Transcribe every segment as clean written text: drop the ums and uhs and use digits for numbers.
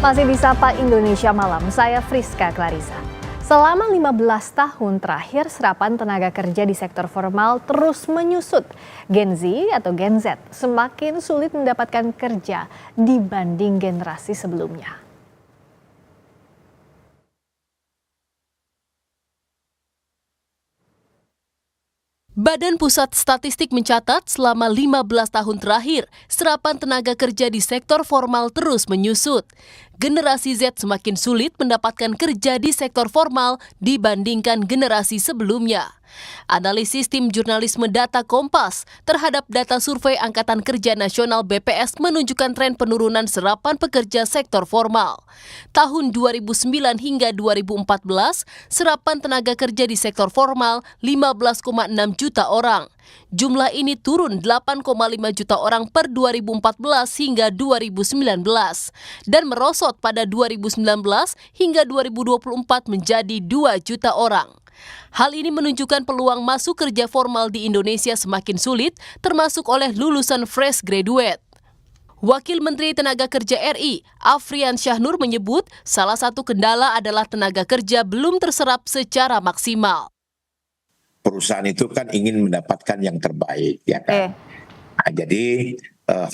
Masih di Sapa Indonesia Malam, saya Friska Clarissa. Selama 15 tahun terakhir, serapan tenaga kerja di sektor formal terus menyusut. Gen Z atau Gen Z semakin sulit mendapatkan kerja dibanding generasi sebelumnya. Badan Pusat Statistik mencatat selama 15 tahun terakhir, serapan tenaga kerja di sektor formal terus menyusut. Generasi Z semakin sulit mendapatkan kerja di sektor formal dibandingkan generasi sebelumnya. Analisis tim jurnalisme data Kompas terhadap data survei Angkatan Kerja Nasional BPS menunjukkan tren penurunan serapan pekerja sektor formal. Tahun 2009 hingga 2014, serapan tenaga kerja di sektor formal 15,6 juta orang. Jumlah ini turun 8,5 juta orang per 2014 hingga 2019 dan merosot pada 2019 hingga 2024 menjadi 2 juta orang. Hal ini menunjukkan peluang masuk kerja formal di Indonesia semakin sulit, termasuk oleh lulusan fresh graduate. Wakil Menteri Tenaga Kerja RI, Afrian Syahnur menyebut salah satu kendala adalah tenaga kerja belum terserap secara maksimal. Perusahaan itu kan ingin mendapatkan yang terbaik, ya kan? Nah, jadi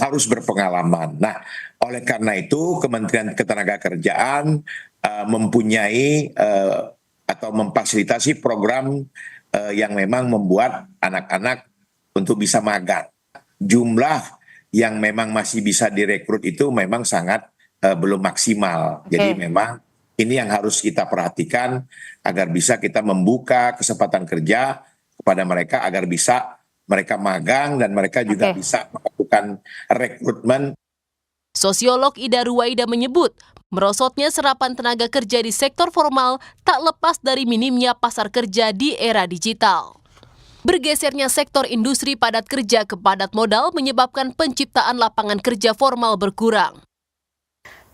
harus berpengalaman. Nah, oleh karena itu Kementerian Ketenagakerjaan mempunyai atau memfasilitasi program yang memang membuat anak-anak untuk bisa magang. Jumlah yang memang masih bisa direkrut itu memang sangat belum maksimal. Jadi memang ini yang harus kita perhatikan agar bisa kita membuka kesempatan kerja kepada mereka agar bisa mereka magang dan mereka juga bisa melakukan rekrutmen. Sosiolog Ida Ruwaida menyebut, merosotnya serapan tenaga kerja di sektor formal tak lepas dari minimnya pasar kerja di era digital. Bergesernya sektor industri padat kerja ke padat modal menyebabkan penciptaan lapangan kerja formal berkurang.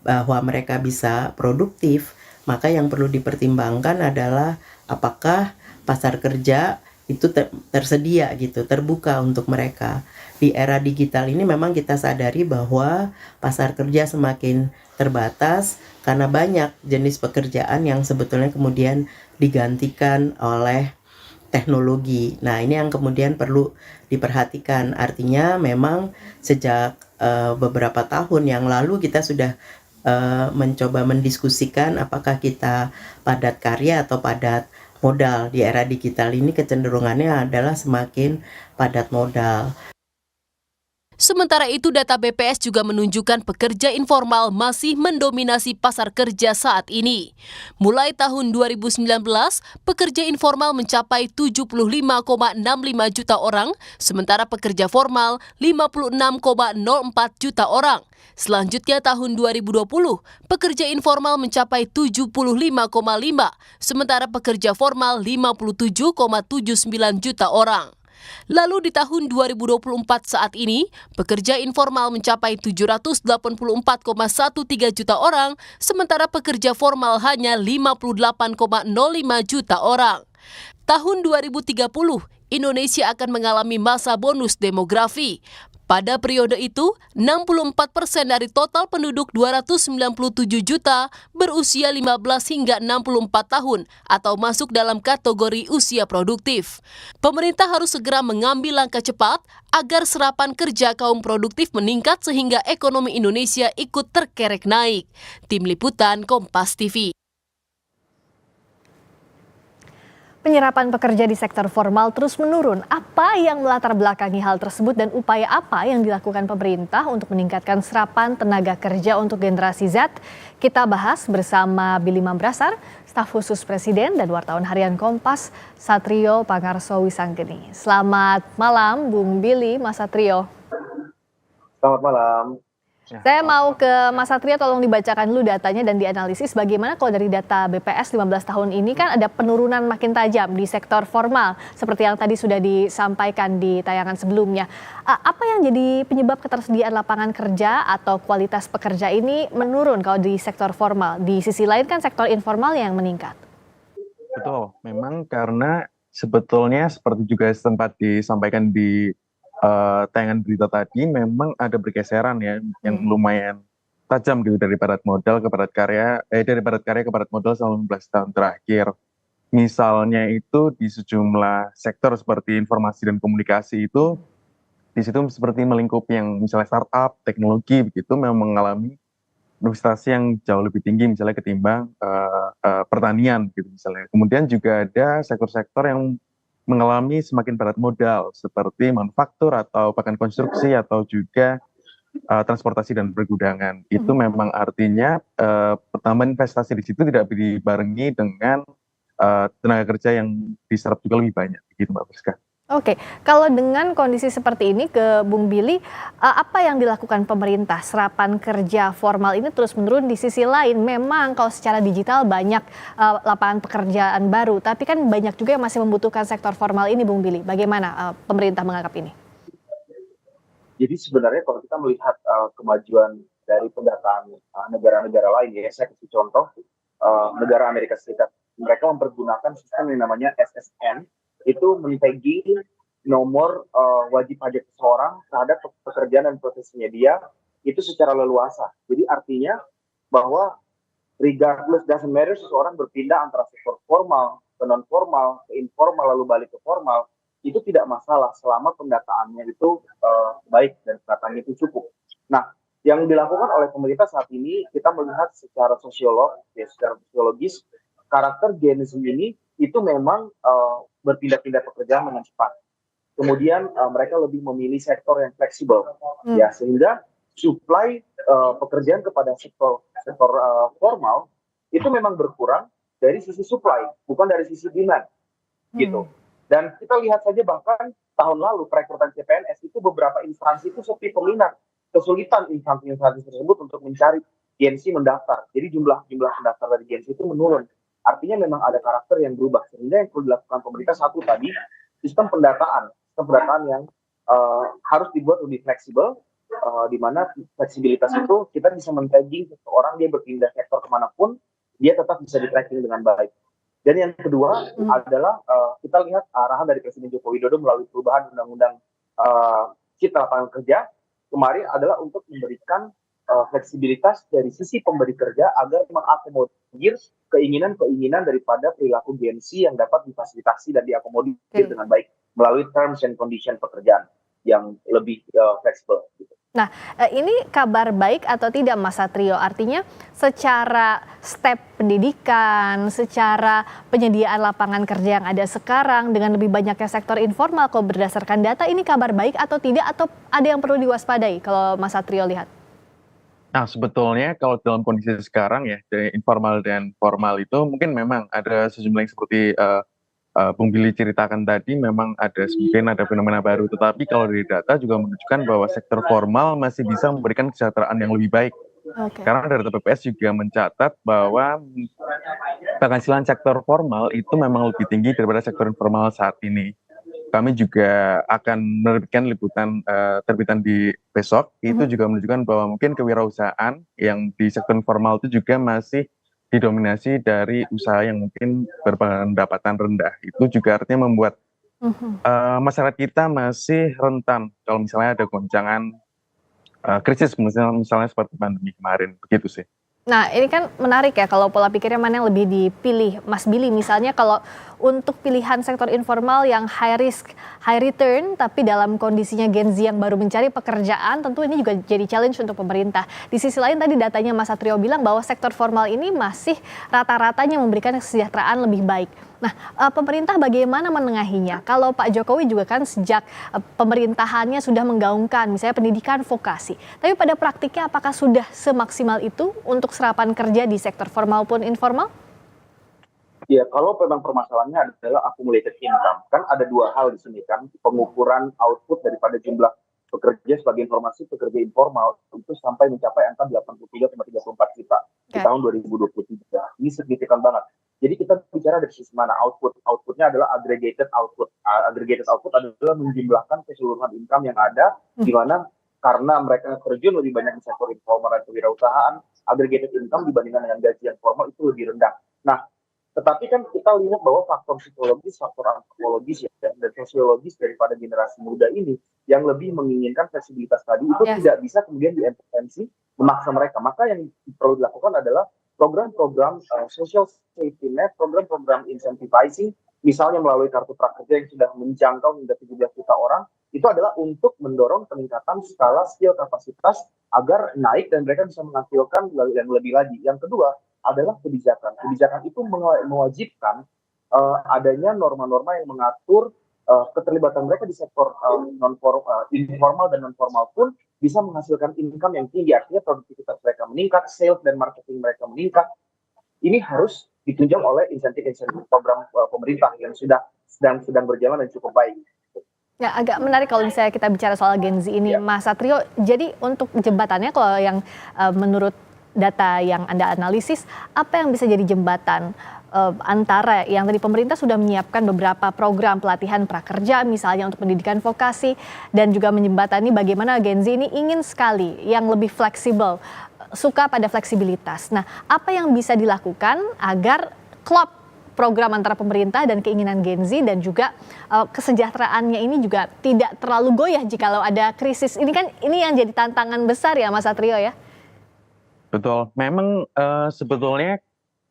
Bahwa mereka bisa produktif, maka yang perlu dipertimbangkan adalah apakah pasar kerja itu tersedia gitu, terbuka untuk mereka. Di era digital ini memang kita sadari bahwa pasar kerja semakin terbatas karena banyak jenis pekerjaan yang sebetulnya kemudian digantikan oleh teknologi. Nah, ini yang kemudian perlu diperhatikan. Artinya memang sejak beberapa tahun yang lalu kita sudah mencoba mendiskusikan apakah kita padat karya atau padat modal. Di era digital ini kecenderungannya adalah semakin padat modal. Sementara itu data BPS juga menunjukkan pekerja informal masih mendominasi pasar kerja saat ini. Mulai tahun 2019, pekerja informal mencapai 75,65 juta orang, sementara pekerja formal 56,04 juta orang. Selanjutnya tahun 2020, pekerja informal mencapai 75,5, sementara pekerja formal 57,79 juta orang. Lalu di tahun 2024 saat ini, pekerja informal mencapai 784,13 juta orang, sementara pekerja formal hanya 58,05 juta orang. Tahun 2030, Indonesia akan mengalami masa bonus demografi. Pada periode itu, 64% dari total penduduk 297 juta berusia 15 hingga 64 tahun atau masuk dalam kategori usia produktif. Pemerintah harus segera mengambil langkah cepat agar serapan kerja kaum produktif meningkat sehingga ekonomi Indonesia ikut terkerek naik. Tim Liputan Kompas TV. Penyerapan pekerja di sektor formal terus menurun. Apa yang melatar belakangi hal tersebut dan upaya apa yang dilakukan pemerintah untuk meningkatkan serapan tenaga kerja untuk generasi Z? Kita bahas bersama Billy Mambrasar, staf khusus Presiden dan wartawan harian Kompas, Satrio Pangarso Wisanggeni. Selamat malam, Bung Billy, Mas Satrio. Selamat malam. Saya mau ke Mas Satrio, tolong dibacakan dulu datanya dan dianalisis bagaimana kalau dari data BPS 15 tahun ini kan ada penurunan makin tajam di sektor formal seperti yang tadi sudah disampaikan di tayangan sebelumnya. Apa yang jadi penyebab ketersediaan lapangan kerja atau kualitas pekerja ini menurun kalau di sektor formal? Di sisi lain kan sektor informal yang meningkat. Betul, memang karena sebetulnya seperti juga sempat disampaikan di tayangan berita tadi, memang ada bergeseran ya yang lumayan tajam gitu dari padat modal ke padat karya, dari padat karya ke padat modal selama 15 tahun terakhir. Misalnya itu di sejumlah sektor seperti informasi dan komunikasi itu, di situ seperti melingkupi yang misalnya startup, teknologi begitu memang mengalami investasi yang jauh lebih tinggi misalnya ketimbang pertanian gitu misalnya. Kemudian juga ada sektor-sektor yang mengalami semakin padat modal seperti manufaktur atau bahkan konstruksi atau juga transportasi dan pergudangan. Itu memang artinya pertambahan investasi di situ tidak dibarengi dengan tenaga kerja yang diserap juga lebih banyak, begitu Mbak Friska. Oke, kalau dengan kondisi seperti ini ke Bung Billy, apa yang dilakukan pemerintah? Serapan kerja formal ini terus menurun, di sisi lain memang kalau secara digital banyak lapangan pekerjaan baru, tapi kan banyak juga yang masih membutuhkan sektor formal ini, Bung Billy. Bagaimana pemerintah menganggap ini? Jadi sebenarnya kalau kita melihat kemajuan dari pendataan negara-negara lain, ya saya kasih contoh negara Amerika Serikat, mereka mempergunakan sistem yang namanya SSN, itu men-tagging nomor wajib pajak seseorang terhadap pekerjaan dan profesinya dia itu secara leluasa. Jadi artinya bahwa regardless, doesn't matter seseorang berpindah antara sektor formal ke non formal ke informal lalu balik ke formal, itu tidak masalah selama pendataannya itu baik dan pendataannya itu cukup. Nah, yang dilakukan oleh pemerintah saat ini, kita melihat secara secara sosiologis, karakter Gen Z ini itu memang berpindah-pindah pekerjaan dengan cepat. Kemudian mereka lebih memilih sektor yang fleksibel, ya sehingga supply pekerjaan kepada sektor formal itu memang berkurang dari sisi supply, bukan dari sisi demand, gitu. Dan kita lihat saja bahkan tahun lalu perekrutan CPNS itu beberapa instansi itu sepi peminat, kesulitan instansi tersebut untuk mencari Gen Z mendaftar. Jadi jumlah pendaftar dari Gen Z itu menurun. Artinya memang ada karakter yang berubah. Sehingga yang perlu dilakukan pemerintah satu tadi, sistem pendataan yang harus dibuat lebih fleksibel, di mana fleksibilitas itu kita bisa men-tagging seseorang dia berpindah sektor kemanapun, dia tetap bisa di-tracking dengan baik. Dan yang kedua adalah kita lihat arahan dari Presiden Joko Widodo melalui perubahan Undang-Undang Cipta Lapangan Kerja kemarin adalah untuk memberikan fleksibilitas dari sisi pemberi kerja agar mengakomodir keinginan daripada perilaku Gen Z yang dapat difasilitasi dan diakomodir dengan baik melalui terms and condition pekerjaan yang lebih fleksibel. Gitu. Nah, ini kabar baik atau tidak Mas Satrio? Artinya secara step pendidikan, secara penyediaan lapangan kerja yang ada sekarang dengan lebih banyaknya sektor informal, kalau berdasarkan data ini kabar baik atau tidak, atau ada yang perlu diwaspadai kalau Mas Satrio lihat? Nah, sebetulnya kalau dalam kondisi sekarang ya, dari informal dan formal itu mungkin memang ada sejumlah yang seperti Bung Billy ceritakan tadi, memang mungkin ada fenomena baru, tetapi kalau dari data juga menunjukkan bahwa sektor formal masih bisa memberikan kesejahteraan yang lebih baik. Karena dari BPS juga mencatat bahwa penghasilan sektor formal itu memang lebih tinggi daripada sektor informal saat ini. Kami juga akan menerbitkan liputan terbitan di besok, itu juga menunjukkan bahwa mungkin kewirausahaan yang di sektor informal itu juga masih didominasi dari usaha yang mungkin berpendapatan rendah. Itu juga artinya membuat masyarakat kita masih rentan kalau misalnya ada goncangan krisis misalnya seperti pandemi kemarin, begitu sih. Nah, ini kan menarik ya kalau pola pikirnya mana yang lebih dipilih. Mas Billy, misalnya kalau untuk pilihan sektor informal yang high risk, high return, tapi dalam kondisinya Gen Z yang baru mencari pekerjaan, tentu ini juga jadi challenge untuk pemerintah. Di sisi lain tadi datanya Mas Satrio bilang bahwa sektor formal ini masih rata-ratanya memberikan kesejahteraan lebih baik. Nah, pemerintah bagaimana menengahinya? Kalau Pak Jokowi juga kan sejak pemerintahannya sudah menggaungkan misalnya pendidikan vokasi. Tapi pada praktiknya apakah sudah semaksimal itu untuk serapan kerja di sektor formal maupun informal? Ya, kalau memang permasalahannya adalah accumulated income, kan ada dua hal di sini kan, pengukuran output daripada jumlah pekerja sebagai informasi pekerja informal itu sampai mencapai angka 83,34 juta di tahun 2023. Ini signifikan banget. Jadi kita bicara dari sisi mana output. Outputnya adalah aggregated output. Aggregated output adalah menjumlahkan keseluruhan income yang ada, di mana karena mereka terjun lebih banyak di sektor informal dan kewirausahaan, aggregated income dibandingkan dengan gaji yang formal itu lebih rendah. Nah, Tetapi kan kita lihat bahwa faktor psikologis, faktor antropologis ya, dan sosiologis daripada generasi muda ini yang lebih menginginkan fleksibilitas tadi itu Yes. tidak bisa kemudian diintervensi memaksa mereka. Maka yang perlu dilakukan adalah program-program social safety net, program-program incentivizing, misalnya melalui kartu prakerja yang sudah menjangkau hingga 17 juta orang, itu adalah untuk mendorong peningkatan skala skill kapasitas agar naik dan mereka bisa menghasilkan yang lebih lagi. Yang kedua adalah kebijakan. Kebijakan itu mewajibkan adanya norma-norma yang mengatur keterlibatan mereka di sektor informal dan non formal pun bisa menghasilkan income yang tinggi. Artinya produktivitas mereka meningkat, sales dan marketing mereka meningkat. Ini harus ditunjang oleh insentif-insentif program pemerintah yang sedang berjalan dan cukup baik. Ya, agak menarik kalau misalnya kita bicara soal Gen Z ini, Ya. Mas Satrio. Jadi untuk jembatannya kalau yang menurut data yang Anda analisis, apa yang bisa jadi jembatan antara yang tadi pemerintah sudah menyiapkan beberapa program pelatihan prakerja misalnya untuk pendidikan vokasi dan juga menjembatani bagaimana Gen Z ini ingin sekali yang lebih fleksibel, suka pada fleksibilitas. Nah, apa yang bisa dilakukan agar klop program antara pemerintah dan keinginan Gen Z dan juga kesejahteraannya ini juga tidak terlalu goyah jikalau ada krisis. Ini yang jadi tantangan besar ya Mas Satrio ya. Betul. Memang sebetulnya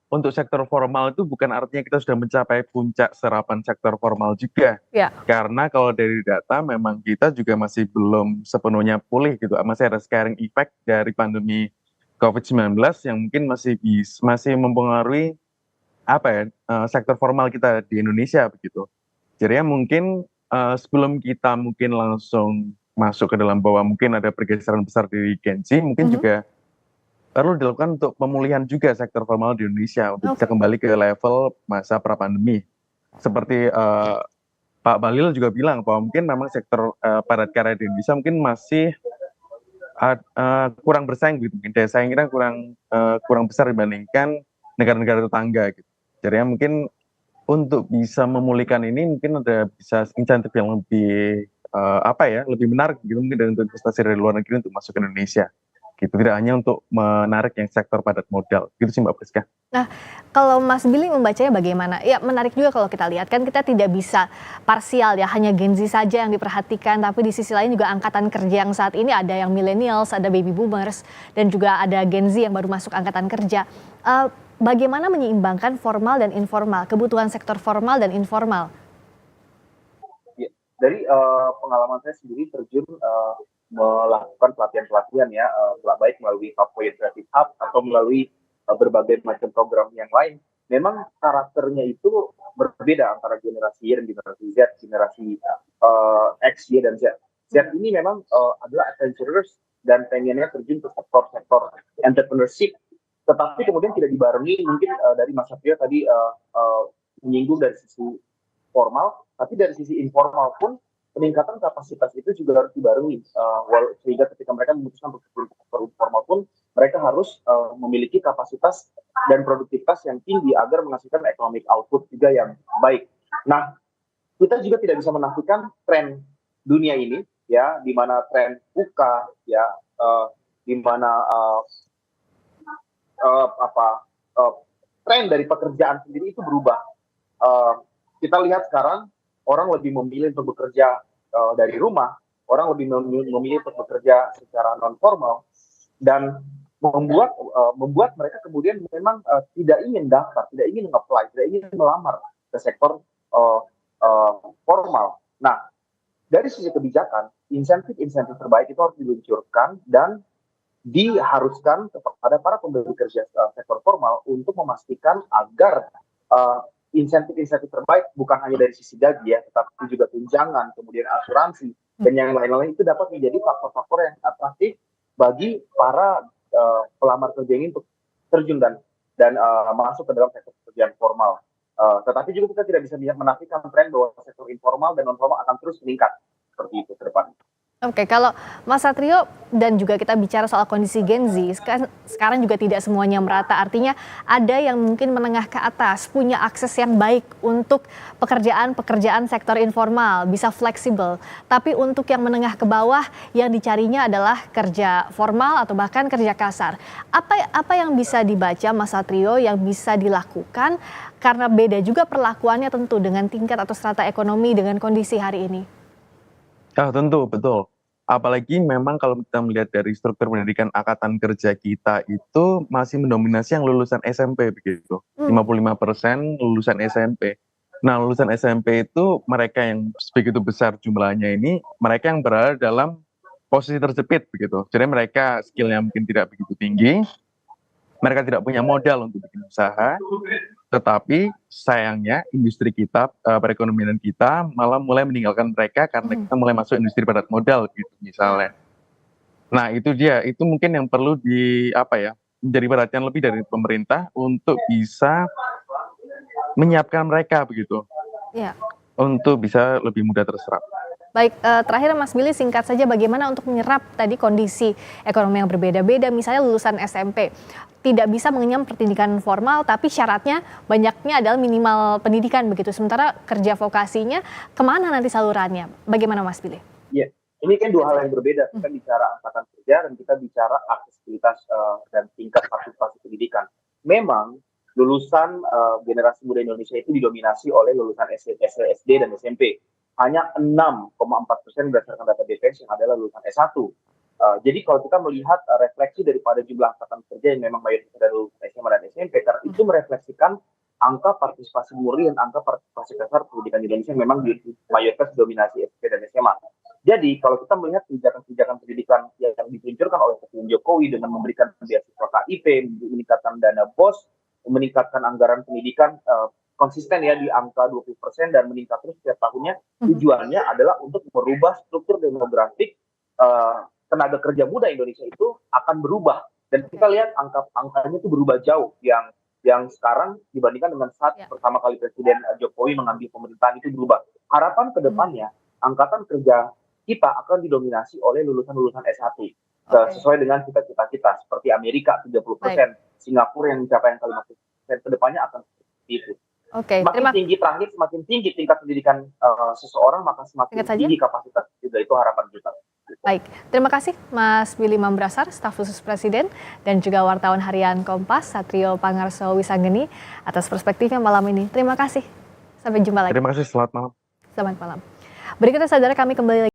untuk sektor formal itu bukan artinya kita sudah mencapai puncak serapan sektor formal juga. Ya. Karena kalau dari data memang kita juga masih belum sepenuhnya pulih gitu. Masih ada scaring effect dari pandemi COVID-19 yang mungkin masih mempengaruhi sektor formal kita di Indonesia begitu. Jadi mungkin sebelum kita mungkin langsung masuk ke dalam bahwa mungkin ada pergeseran besar di Gen Z, mungkin juga perlu dilakukan untuk pemulihan juga sektor formal di Indonesia untuk bisa kembali ke level masa pra-pandemi. Seperti Pak Bahlil juga bilang bahwa mungkin memang sektor padat karya di Indonesia mungkin masih kurang bersaing gitu. Mungkin daya saingnya kurang besar dibandingkan negara-negara tetangga gitu. Jadi mungkin untuk bisa memulihkan ini mungkin ada bisa insentif yang lebih lebih menarik gitu mungkin dari untuk investasi dari luar negeri untuk masuk ke Indonesia. Gitu, tidak hanya untuk menarik yang sektor padat modal. Gitu sih Mbak Priska. Nah, kalau Mas Billy membacanya bagaimana? Ya menarik juga kalau kita lihat, kan kita tidak bisa parsial ya, hanya Gen Z saja yang diperhatikan, tapi di sisi lain juga angkatan kerja yang saat ini ada yang millennials, ada baby boomers, dan juga ada Gen Z yang baru masuk angkatan kerja. Bagaimana menyeimbangkan formal dan informal, kebutuhan sektor formal dan informal? Ya, dari pengalaman saya sendiri terjun melakukan pelatihan-pelatihan ya, baik melalui Papua Creative Hub atau melalui berbagai macam program yang lain. Memang karakternya itu berbeda antara generasi Y dan generasi Z, generasi X, Y, dan Z. Z ini memang adalah adventurers dan pengennya terjun ke sektor-sektor entrepreneurship, tetapi kemudian tidak dibarengi mungkin dari Mas Satrio tadi menyinggung dari sisi formal, tapi dari sisi informal pun peningkatan kapasitas itu juga harus dibarengi, sehingga ketika mereka memutuskan untuk sektor informal pun mereka harus memiliki kapasitas dan produktivitas yang tinggi agar menghasilkan economic output juga yang baik. Nah, kita juga tidak bisa menafikan tren dunia ini, ya, di mana tren buka, ya, di mana tren dari pekerjaan sendiri itu berubah. Kita lihat sekarang orang lebih memilih untuk bekerja dari rumah, orang lebih memilih untuk bekerja secara non formal dan membuat mereka kemudian memang tidak ingin daftar, tidak ingin nge-apply, tidak ingin melamar ke sektor formal. Nah, dari sisi kebijakan, insentif terbaik itu harus diluncurkan dan diharuskan kepada para pemberi kerja sektor formal untuk memastikan agar insentif terbaik bukan hanya dari sisi gaji ya, tetapi juga tunjangan, kemudian asuransi dan yang lain-lain itu dapat menjadi faktor-faktor yang atraktif bagi para pelamar kerja ini untuk terjun dan masuk ke dalam sektor pekerjaan formal. Tetapi juga kita tidak bisa menafikan tren bahwa sektor informal dan non formal akan terus meningkat seperti itu ke depan. Oke, kalau Mas Satrio dan juga kita bicara soal kondisi Gen Z, sekarang juga tidak semuanya merata. Artinya ada yang mungkin menengah ke atas punya akses yang baik untuk pekerjaan sektor informal, bisa fleksibel. Tapi untuk yang menengah ke bawah yang dicarinya adalah kerja formal atau bahkan kerja kasar. Apa yang bisa dibaca Mas Satrio yang bisa dilakukan karena beda juga perlakuannya tentu dengan tingkat atau strata ekonomi dengan kondisi hari ini? Tentu, betul. Apalagi memang kalau kita melihat dari struktur pendidikan angkatan kerja kita itu masih mendominasi yang lulusan SMP begitu. 55% lulusan SMP. Nah, lulusan SMP itu mereka yang begitu besar jumlahnya ini, mereka yang berada dalam posisi terjepit begitu. Jadi mereka skillnya mungkin tidak begitu tinggi, mereka tidak punya modal untuk bikin usaha, tetapi sayangnya industri kita, perekonomian kita malah mulai meninggalkan mereka karena kita mulai masuk industri padat modal gitu misalnya. Nah itu dia, itu mungkin yang perlu menjadi perhatian lebih dari pemerintah untuk bisa menyiapkan mereka begitu, Ya. untuk bisa lebih mudah terserap. Baik, terakhir Mas Billy singkat saja bagaimana untuk menyerap tadi kondisi ekonomi yang berbeda-beda, misalnya lulusan SMP tidak bisa mengenyam pendidikan formal, tapi syaratnya banyaknya adalah minimal pendidikan begitu, sementara kerja vokasinya kemana nanti salurannya? Bagaimana Mas Billy? Iya, ini kan dua hal yang berbeda. Kita bicara angkatan kerja dan kita bicara aksesibilitas dan tingkat partisipasi pendidikan. Memang lulusan generasi muda Indonesia itu didominasi oleh lulusan SD dan SMP. Hanya 6,4% berdasarkan data BPS yang adalah lulusan S1. Jadi kalau kita melihat refleksi daripada jumlah angkatan kerja yang memang mayoritas dari lulusan SMA dan SMP, karena itu merefleksikan angka partisipasi murni dan angka partisipasi kasar pendidikan Indonesia yang memang mayoritas dominasi SMP dan SMA. Jadi kalau kita melihat kebijakan-kebijakan pendidikan yang diluncurkan oleh Presiden Jokowi dengan memberikan beasiswa KIP, meningkatkan dana BOS, meningkatkan anggaran pendidikan konsisten ya di angka 20% dan meningkat terus setiap tahunnya, tujuannya adalah untuk merubah struktur demografik tenaga kerja muda Indonesia itu akan berubah, dan kita lihat angkanya itu berubah jauh yang sekarang dibandingkan dengan saat pertama kali Presiden Jokowi mengambil pemerintahan itu berubah. Harapan ke depannya angkatan kerja kita akan didominasi oleh lulusan-lulusan S1 sesuai dengan cita-cita kita, seperti Amerika 30%, Singapura yang mencapai angka 50%, ke depannya akan seperti itu. Semakin tinggi tingkat pendidikan seseorang, maka semakin tinggi kapasitas juga, itu harapan kita. Baik, terima kasih Mas Billy Mambrasar, staf khusus Presiden, dan juga wartawan harian Kompas, Satrio Pangarso Wisanggeni, atas perspektifnya malam ini. Terima kasih. Sampai jumpa lagi. Terima kasih, selamat malam. Selamat malam. Berikutnya saudara, kami kembali lagi.